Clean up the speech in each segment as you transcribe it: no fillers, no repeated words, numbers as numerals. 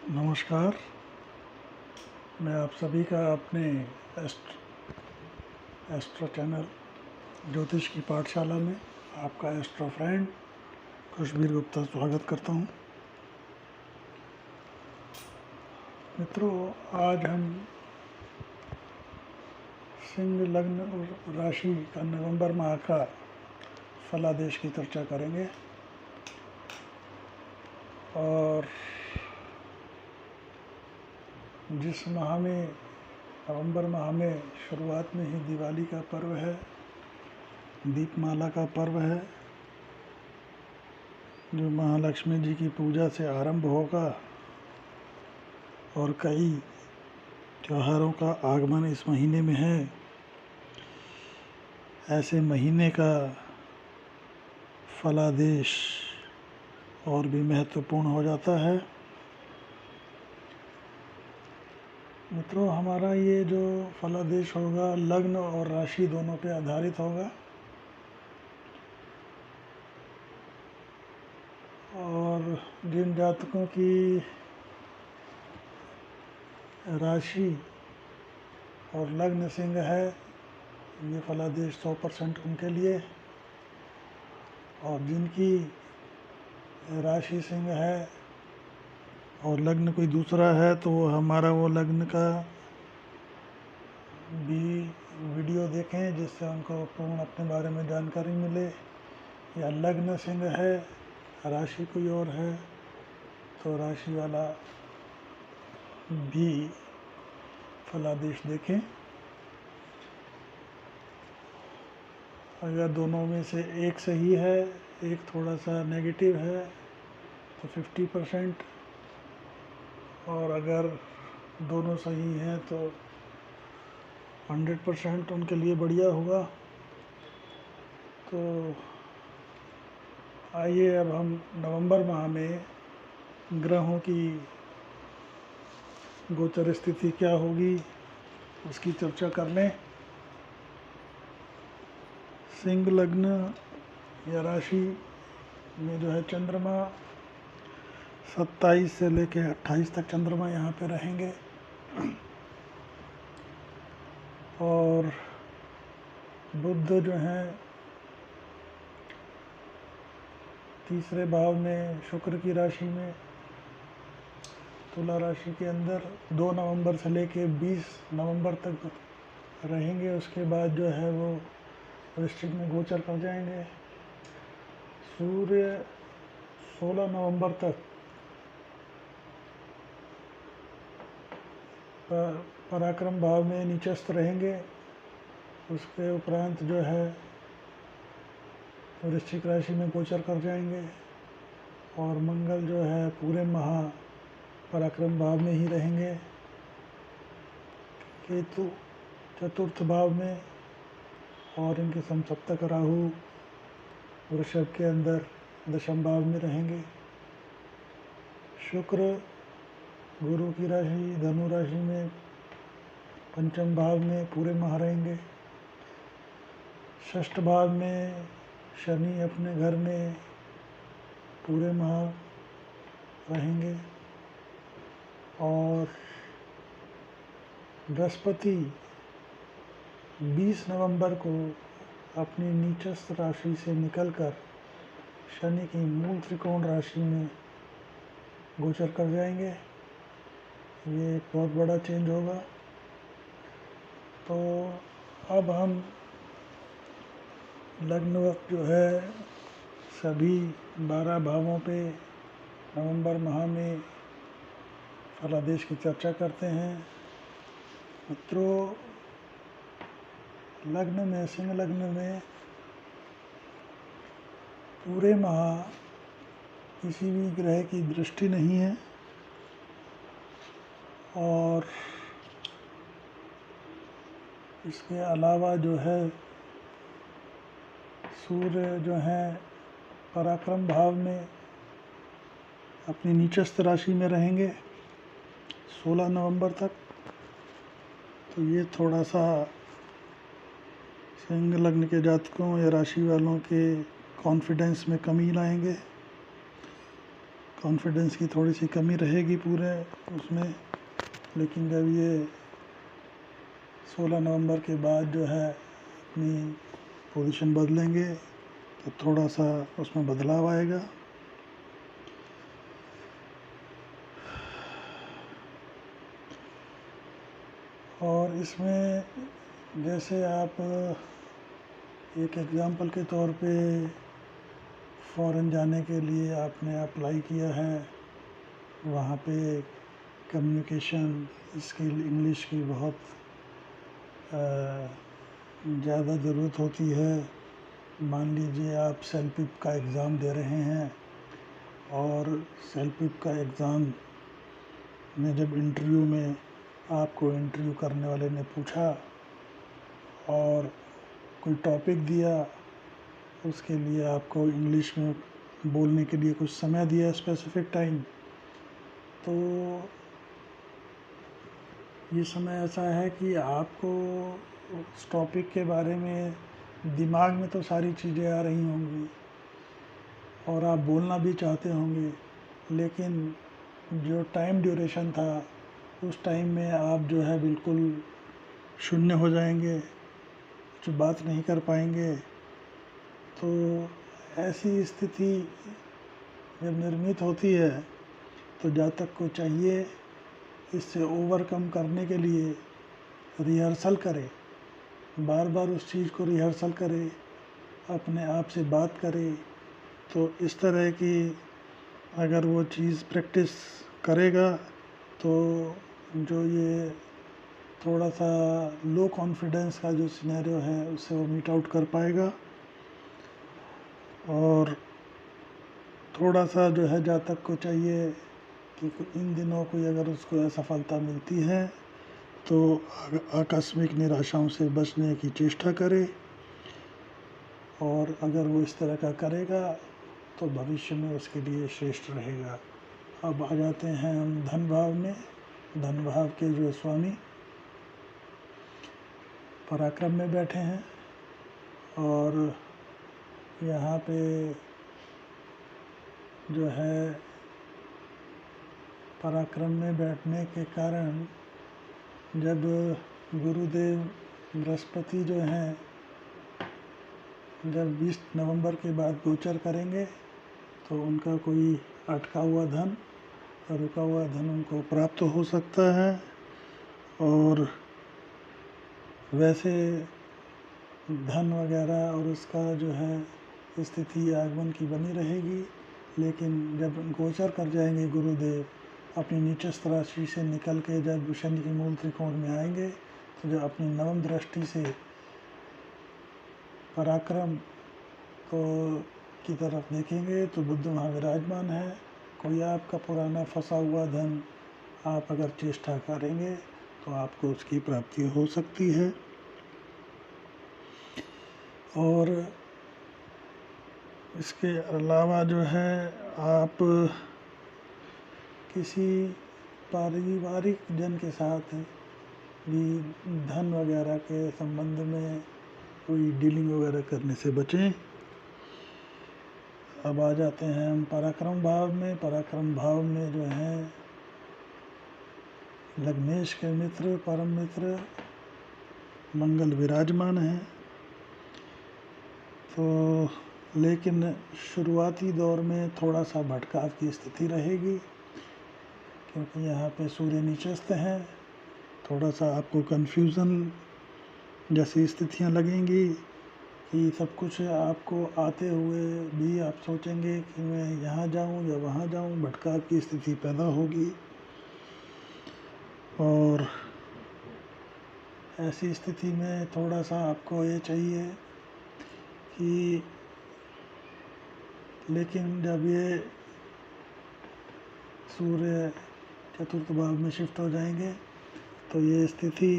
नमस्कार। मैं आप सभी का अपने एस्ट्रो चैनल ज्योतिष की पाठशाला में आपका एस्ट्रो फ्रेंड खुशबीर गुप्ता स्वागत करता हूं। मित्रों, आज हम सिंह लग्न और राशि का नवंबर माह का फलादेश की चर्चा करेंगे। और जिस माह में नवंबर माह में शुरुआत में ही दिवाली का पर्व है, दीपमाला का पर्व है, जो महालक्ष्मी जी की पूजा से आरंभ होगा और कई त्योहारों का आगमन इस महीने में है। ऐसे महीने का फलादेश और भी महत्वपूर्ण हो जाता है। मित्रों, हमारा ये जो फलादेश होगा लग्न और राशि दोनों पे आधारित होगा। और जिन जातकों की राशि और लग्न सिंह है, ये फलादेश 100% उनके लिए। और जिनकी राशि सिंह है और लग्न कोई दूसरा है, तो हमारा वो लग्न का भी वीडियो देखें, जिससे उनको पूर्ण अपने बारे में जानकारी मिले। या लग्न सिंह है, राशि कोई और है, तो राशि वाला भी फलादेश देखें। अगर दोनों में से एक सही है, एक थोड़ा सा नेगेटिव है, तो 50%। और अगर दोनों सही हैं तो 100% उनके लिए बढ़िया होगा। तो आइए अब हम नवंबर माह में ग्रहों की गोचर स्थिति क्या होगी उसकी चर्चा कर लें। सिंह लग्न या राशि में जो है चंद्रमा 27 से लेके 28 तक चंद्रमा यहाँ पे रहेंगे। और बुध जो हैं तीसरे भाव में शुक्र की राशि में तुला राशि के अंदर 2 नवंबर से लेके 20 नवंबर तक रहेंगे। उसके बाद जो है वो वृश्चिक में गोचर कर जाएंगे। सूर्य 16 नवंबर तक पराक्रम भाव में नीचस्थ रहेंगे। उसके उपरांत जो है वृश्चिक राशि में गोचर कर जाएंगे। और मंगल जो है पूरे माह पराक्रम भाव में ही रहेंगे। केतु चतुर्थ भाव में और इनके समसप्तक राहु वृषभ के अंदर दशम भाव में रहेंगे। शुक्र गुरु की राशि धनु राशि में पंचम भाव में पूरे माह रहेंगे। षष्ठ भाव में शनि अपने घर में पूरे माह रहेंगे। और बृहस्पति 20 नवंबर को अपनी नीचस्थ राशि से निकलकर शनि की मूल त्रिकोण राशि में गोचर कर जाएंगे। ये एक बहुत बड़ा चेंज होगा। तो अब हम लग्न वक्त जो है सभी 12 भावों पे नवंबर माह में फलादेश की चर्चा करते हैं। मित्रों, लग्न में सिंह लग्न में पूरे माह किसी भी ग्रह की दृष्टि नहीं है। और इसके अलावा जो है सूर्य जो है पराक्रम भाव में अपनी नीचस्थ राशि में रहेंगे 16 नवंबर तक। तो ये थोड़ा सा सिंह लग्न के जातकों या राशि वालों के कॉन्फिडेंस में कमी लाएंगे। कॉन्फिडेंस की थोड़ी सी कमी रहेगी पूरे उसमें, लेकिन जब ये 16 नवंबर के बाद जो है अपनी पोजीशन बदलेंगे तो थोड़ा सा उसमें बदलाव आएगा। और इसमें जैसे आप एक एग्ज़ाम्पल के तौर पे फ़ॉरेन जाने के लिए आपने अप्लाई किया है, वहाँ पे कम्युनिकेशन स्किल इंग्लिश की बहुत ज़्यादा ज़रूरत होती है। मान लीजिए आप सेलपीप का एग्ज़ाम दे रहे हैं और सेलपीप का एग्ज़ाम में जब इंटरव्यू में आपको इंटरव्यू करने वाले ने पूछा और कोई टॉपिक दिया, उसके लिए आपको इंग्लिश में बोलने के लिए कुछ समय दिया, स्पेसिफिक टाइम, तो ये समय ऐसा है कि आपको उस टॉपिक के बारे में दिमाग में तो सारी चीज़ें आ रही होंगी और आप बोलना भी चाहते होंगे, लेकिन जो टाइम ड्यूरेशन था उस टाइम में आप जो है बिल्कुल शून्य हो जाएंगे, जो बात नहीं कर पाएंगे। तो ऐसी स्थिति जब निर्मित होती है तो जातक को चाहिए इससे ओवरकम करने के लिए रिहर्सल करे, बार बार उस चीज़ को रिहर्सल करे, अपने आप से बात करे। तो इस तरह की अगर वो चीज़ प्रैक्टिस करेगा तो जो ये थोड़ा सा लो कॉन्फिडेंस का जो सिनेरियो है उससे वो मीट आउट कर पाएगा। और थोड़ा सा जो है जातक को चाहिए कि इन दिनों कोई अगर उसको असफलता मिलती है तो आकस्मिक निराशाओं से बचने की चेष्टा करे, और अगर वो इस तरह का करेगा तो भविष्य में उसके लिए श्रेष्ठ रहेगा। अब आ जाते हैं हम धन भाव में। धन भाव के जो स्वामी पराक्रम में बैठे हैं और यहाँ पे जो है पराक्रम में बैठने के कारण जब गुरुदेव बृहस्पति जो हैं जब 20 नवंबर के बाद गोचर करेंगे तो उनका कोई अटका हुआ धन, रुका हुआ धन उनको प्राप्त हो सकता है। और वैसे धन वगैरह और उसका जो है स्थिति आगमन की बनी रहेगी, लेकिन जब गोचर कर जाएंगे गुरुदेव अपनी नीचस्थ राशि से निकल के जब शनि के मूल त्रिकोण में आएंगे तो जब अपनी नवम दृष्टि से पराक्रम को की तरफ देखेंगे तो बुध वहाँ विराजमान है। कोई आपका पुराना फंसा हुआ धन आप अगर चेष्टा करेंगे तो आपको उसकी प्राप्ति हो सकती है। और इसके अलावा जो है आप किसी पारिवारिक जन के साथ भी धन वगैरह के संबंध में कोई डीलिंग वगैरह करने से बचें। अब आ जाते हैं हम पराक्रम भाव में। पराक्रम भाव में जो है लग्नेश के मित्र परम मित्र मंगल विराजमान है। तो लेकिन शुरुआती दौर में थोड़ा सा भटकाव की स्थिति रहेगी, क्योंकि यहाँ पे सूर्य नीचस्थ हैं। थोड़ा सा आपको कन्फ्यूज़न जैसी स्थितियाँ लगेंगी कि सब कुछ आपको आते हुए भी आप सोचेंगे कि मैं यहाँ जाऊँ या वहाँ जाऊँ, भटकाव की स्थिति पैदा होगी। और ऐसी स्थिति में थोड़ा सा आपको ये चाहिए कि लेकिन जब ये सूर्य चतुर्थ भाव में शिफ्ट हो जाएंगे तो ये स्थिति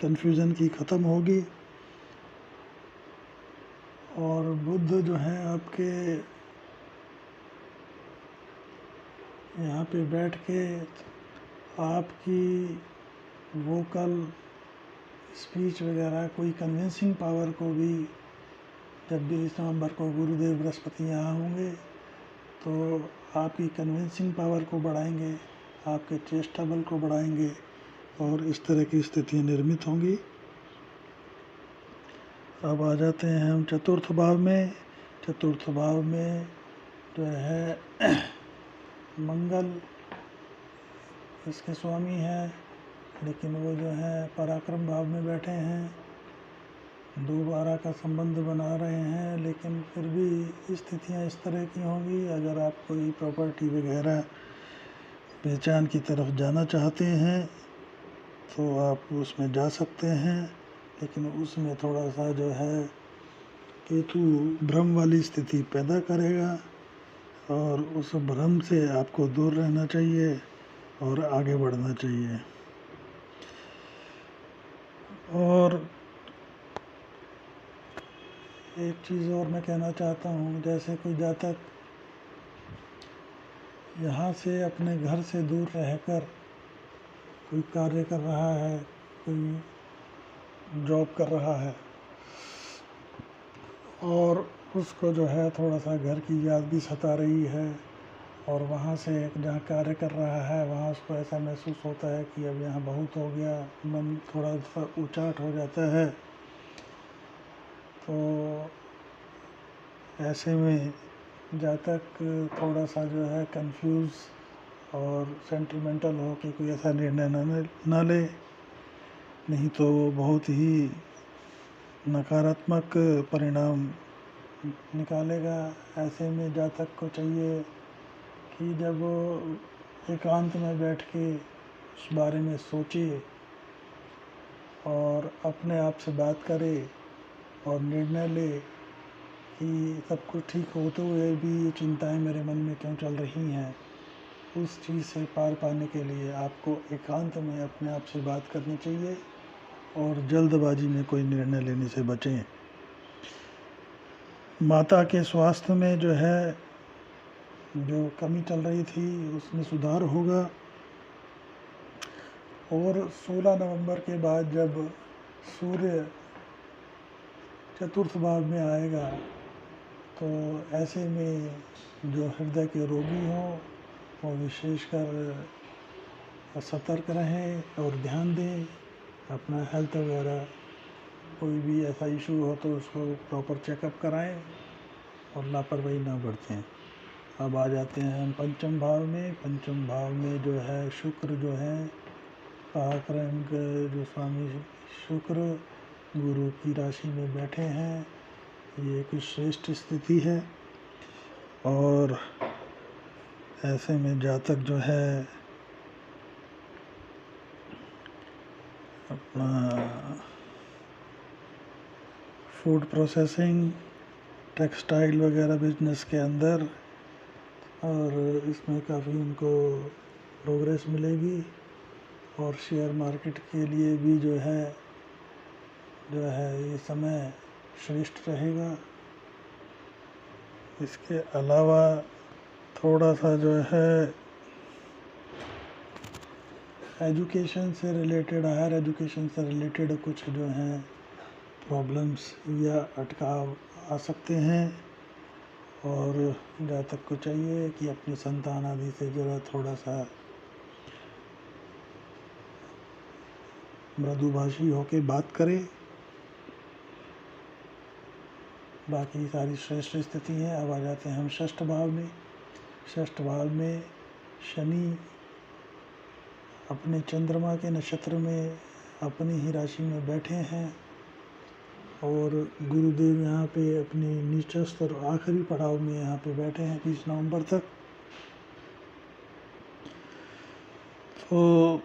कन्फ्यूज़न की ख़त्म होगी। और बुध जो है आपके यहाँ पे बैठ के आपकी वोकल स्पीच वगैरह कोई कन्विंसिंग पावर को भी, जब 20 नवंबर को गुरुदेव बृहस्पति यहाँ होंगे तो आपकी कन्विंसिंग पावर को बढ़ाएंगे, आपके चेस्टेबल को बढ़ाएंगे और इस तरह की स्थितियाँ निर्मित होंगी। अब आ जाते हैं हम चतुर्थ भाव में। चतुर्थ भाव में जो है मंगल इसके स्वामी हैं, लेकिन वो जो है पराक्रम भाव में बैठे हैं, 2-12 का संबंध बना रहे हैं, लेकिन फिर भी स्थितियाँ इस तरह की होंगी। अगर आप कोई प्रॉपर्टी वगैरह पहचान की तरफ जाना चाहते हैं तो आप उसमें जा सकते हैं, लेकिन उसमें थोड़ा सा जो है केतु भ्रम वाली स्थिति पैदा करेगा और उस भ्रम से आपको दूर रहना चाहिए और आगे बढ़ना चाहिए। और एक चीज़ और मैं कहना चाहता हूँ, जैसे कोई जातक यहाँ से अपने घर से दूर रहकर कोई कार्य कर रहा है, कोई जॉब कर रहा है और उसको जो है थोड़ा सा घर की याद भी सता रही है, और वहाँ से जहाँ कार्य कर रहा है वहाँ उसको ऐसा महसूस होता है कि अब यहाँ बहुत हो गया, मन थोड़ा सा उचाट हो जाता है। तो ऐसे में जातक थोड़ा सा जो है कंफ्यूज और सेंटिमेंटल हो कि कोई ऐसा निर्णय ना ले, नहीं तो बहुत ही नकारात्मक परिणाम निकालेगा। ऐसे में जातक को चाहिए कि जब वो एकांत में बैठ के उस बारे में सोचे और अपने आप से बात करे और निर्णय ले कि सब कुछ ठीक होते हुए भी ये चिंताएं मेरे मन में क्यों चल रही हैं, उस चीज़ से पार पाने के लिए आपको एकांत में अपने आप से बात करनी चाहिए और जल्दबाजी में कोई निर्णय लेने से बचें। माता के स्वास्थ्य में जो है जो कमी चल रही थी उसमें सुधार होगा, और 16 नवंबर के बाद जब सूर्य चतुर्थ भाव में आएगा तो ऐसे में जो हृदय के रोगी हों वो विशेषकर सतर्क रहें और ध्यान दें, अपना हेल्थ वगैरह कोई भी ऐसा इशू हो तो उसको प्रॉपर चेकअप कराएं और लापरवाही ना बरतें। अब आ जाते हैं हम पंचम भाव में। पंचम भाव में जो है शुक्र जो है पराक्रम के जो स्वामी शुक्र गुरु की राशि में बैठे हैं, ये एक श्रेष्ठ स्थिति है। और ऐसे में जातक जो है अपना फूड प्रोसेसिंग, टेक्सटाइल वगैरह बिजनेस के अंदर, और इसमें काफ़ी उनको प्रोग्रेस मिलेगी, और शेयर मार्केट के लिए भी जो है ये समय श्रेष्ठ रहेगा। इसके अलावा थोड़ा सा जो है एजुकेशन से रिलेटेड, हायर एजुकेशन से रिलेटेड कुछ जो हैं प्रॉब्लम्स या अटकाव आ सकते हैं, और जातक को चाहिए कि अपनी संतान आदि से ज़रा थोड़ा सा मृदुभाषी होकर बात करे। बाकी सारी श्रेष्ठ स्थिति है। अब आ जाते हैं हम षष्ठ भाव में। षष्ठ भाव में शनि अपने चंद्रमा के नक्षत्र में अपनी ही राशि में बैठे हैं, और गुरुदेव यहाँ पे अपनी नीचस्थ और आखिरी पड़ाव में यहाँ पे बैठे हैं 30 नवंबर तक। तो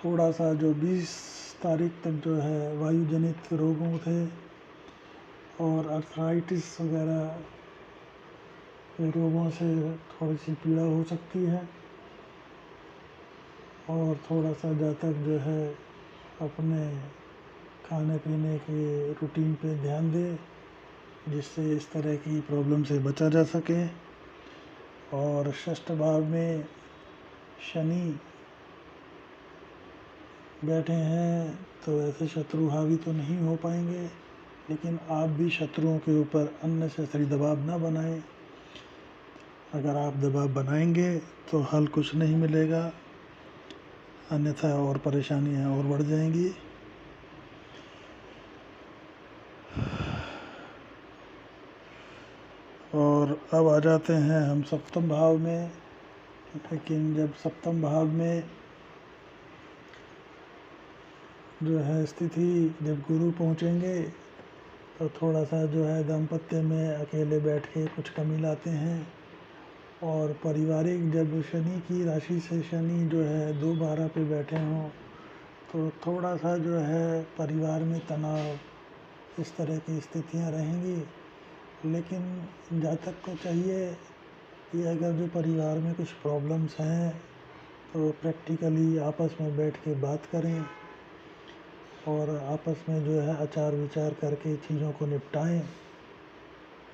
थोड़ा सा जो 20 तारीख तक जो है वायु जनित रोगों थे और अर्थराइटिस वगैरह रोगों से थोड़ी सी पीड़ा हो सकती है, और थोड़ा सा जातक जो है अपने खाने पीने के रूटीन पे ध्यान दे, जिससे इस तरह की प्रॉब्लम से बचा जा सके। और षष्ठ भाव में शनि बैठे हैं तो ऐसे शत्रु हावी तो नहीं हो पाएंगे, लेकिन आप भी शत्रुओं के ऊपर अननेसेसरी दबाव ना बनाएं, अगर आप दबाव बनाएंगे तो हल कुछ नहीं मिलेगा, अन्यथा और परेशानियाँ और बढ़ जाएंगी। और अब आ जाते हैं हम सप्तम भाव में। लेकिन जब सप्तम भाव में जो है स्थिति, जब गुरु पहुँचेंगे तो थोड़ा सा जो है दाम्पत्य में अकेले बैठ के कुछ कमी लाते हैं। और पारिवारिक, जब शनि की राशि से शनि जो है 2/12 पे बैठे हों तो थोड़ा सा जो है परिवार में तनाव, इस तरह की स्थितियां रहेंगी। लेकिन जातक को चाहिए कि अगर जो परिवार में कुछ प्रॉब्लम्स हैं तो प्रैक्टिकली आपस में बैठ के बात करें और आपस में जो है आचार विचार करके चीज़ों को निपटाएं।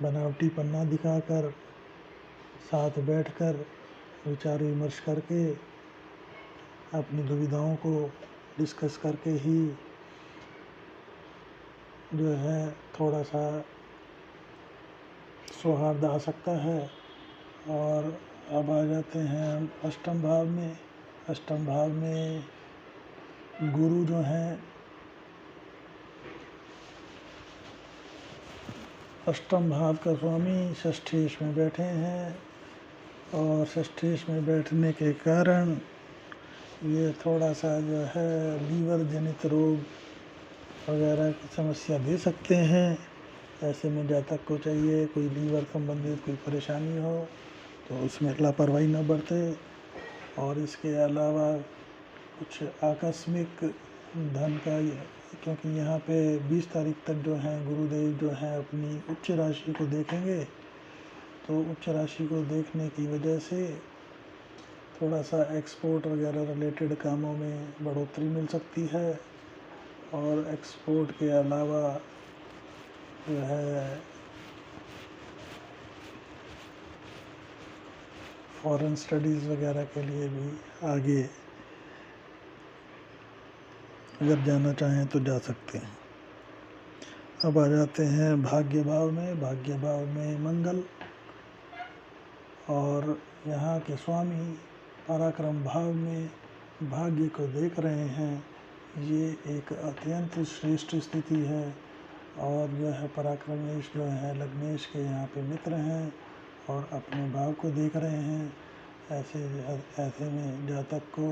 बनावटी पन्ना दिखाकर साथ बैठकर विचार विमर्श करके अपनी दुविधाओं को डिस्कस करके ही जो है थोड़ा सा सौहार्द आ सकता है। और अब आ जाते हैं हम अष्टम भाव में। अष्टम भाव में गुरु जो हैं अष्टम भाव का स्वामी षष्ठेश में बैठे हैं और षष्ठेश में बैठने के कारण ये थोड़ा सा जो है लीवर जनित रोग वगैरह की समस्या दे सकते हैं। ऐसे में जातक को चाहिए कोई लीवर संबंधित कोई परेशानी हो तो उसमें लापरवाही न बरते। और इसके अलावा कुछ आकस्मिक धन का, क्योंकि यहाँ पे 20 तारीख तक जो है गुरुदेव जो है अपनी उच्च राशि को देखेंगे, तो उच्च राशि को देखने की वजह से थोड़ा सा एक्सपोर्ट वगैरह रिलेटेड कामों में बढ़ोतरी मिल सकती है। और एक्सपोर्ट के अलावा जो है फॉरेन स्टडीज़ वगैरह के लिए भी आगे अगर जाना चाहें तो जा सकते हैं। अब आ जाते हैं भाग्य भाव में। भाग्य भाव में मंगल और यहाँ के स्वामी पराक्रम भाव में भाग्य को देख रहे हैं। ये एक अत्यंत श्रेष्ठ स्थिति है। और जो है पराक्रमेश जो है लग्नेश के यहाँ पे मित्र हैं और अपने भाव को देख रहे हैं। ऐसे में जातक को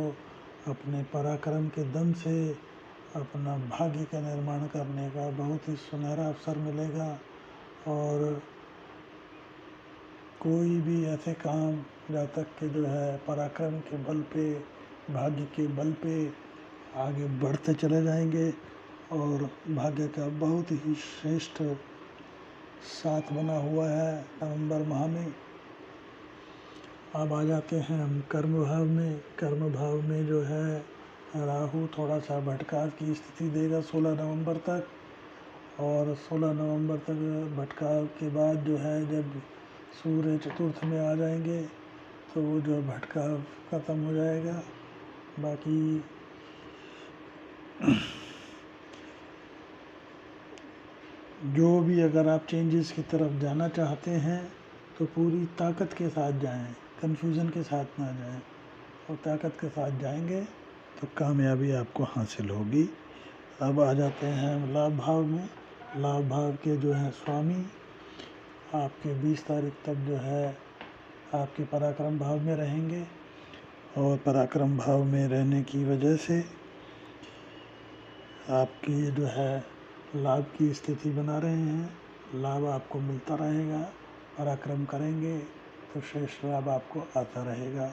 अपने पराक्रम के दम से अपना भाग्य का निर्माण करने का बहुत ही सुनहरा अवसर मिलेगा। और कोई भी ऐसे काम जातक के जो है पराक्रम के बल पे, भाग्य के बल पे आगे बढ़ते चले जाएंगे और भाग्य का बहुत ही श्रेष्ठ साथ बना हुआ है नवंबर माह में। अब आ जाते हैं हम कर्म भाव में। कर्म भाव में जो है राहु थोड़ा सा भटकाव की स्थिति देगा 16 नवंबर तक। और 16 नवंबर तक भटकाव के बाद जो है जब सूर्य चतुर्थ में आ जाएंगे तो वो जो भटकाव ख़त्म हो जाएगा। बाकी जो भी अगर आप चेंजेस की तरफ जाना चाहते हैं तो पूरी ताकत के साथ जाएं, कन्फ्यूज़न के साथ ना जाएं। और ताकत के साथ जाएंगे तो कामयाबी आपको हासिल होगी। अब आ जाते हैं लाभ भाव में। लाभ भाव के जो है स्वामी आपके 20 तारीख तक जो है आपके पराक्रम भाव में रहेंगे। और पराक्रम भाव में रहने की वजह से आपकी जो है लाभ की स्थिति बना रहे हैं। लाभ आपको मिलता रहेगा। पराक्रम करेंगे तो श्रेष्ठ लाभ आपको आता रहेगा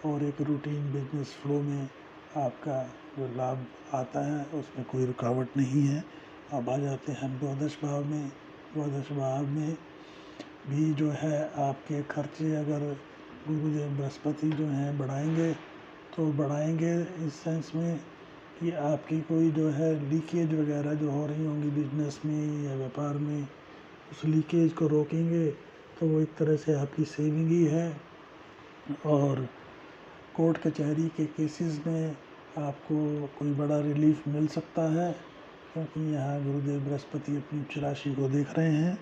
और एक रूटीन बिजनेस फ्लो में आपका जो लाभ आता है उसमें कोई रुकावट नहीं है। अब आ जाते हैं द्वादश भाव में। द्वादश भाव में भी जो है आपके खर्चे अगर गुरुदेव बृहस्पति जो हैं बढ़ाएंगे तो बढ़ाएंगे इस सेंस में कि आपकी कोई जो है लीकेज वगैरह जो हो रही होंगी बिजनेस में या व्यापार में, उस लीकेज को रोकेंगे तो वो एक तरह से आपकी सेविंग ही है। और कोर्ट कचहरी के केसेस में आपको कोई बड़ा रिलीफ मिल सकता है क्योंकि यहाँ गुरुदेव बृहस्पति अपनी उच्च राशि को देख रहे हैं।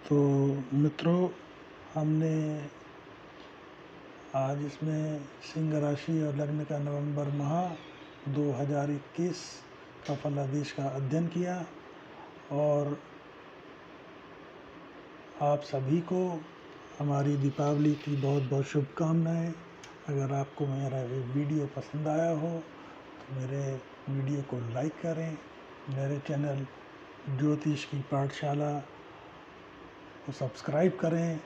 तो मित्रों, हमने आज इसमें सिंह राशि और लग्न का नवंबर माह 2021 का फलादेश का अध्ययन किया और आप सभी को हमारी दीपावली की बहुत बहुत शुभकामनाएं। अगर आपको मेरा वीडियो पसंद आया हो तो मेरे वीडियो को लाइक करें, मेरे चैनल ज्योतिष की पाठशाला को सब्सक्राइब करें।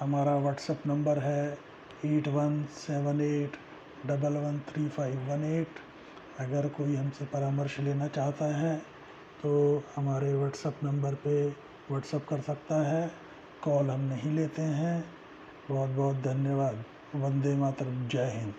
हमारा व्हाट्सएप नंबर है 8178113518। अगर कोई हमसे परामर्श लेना चाहता है तो हमारे व्हाट्सएप नंबर पे व्हाट्सएप कर सकता है। कॉल हम नहीं लेते हैं। बहुत बहुत धन्यवाद। वंदे मातरम। जय हिंद।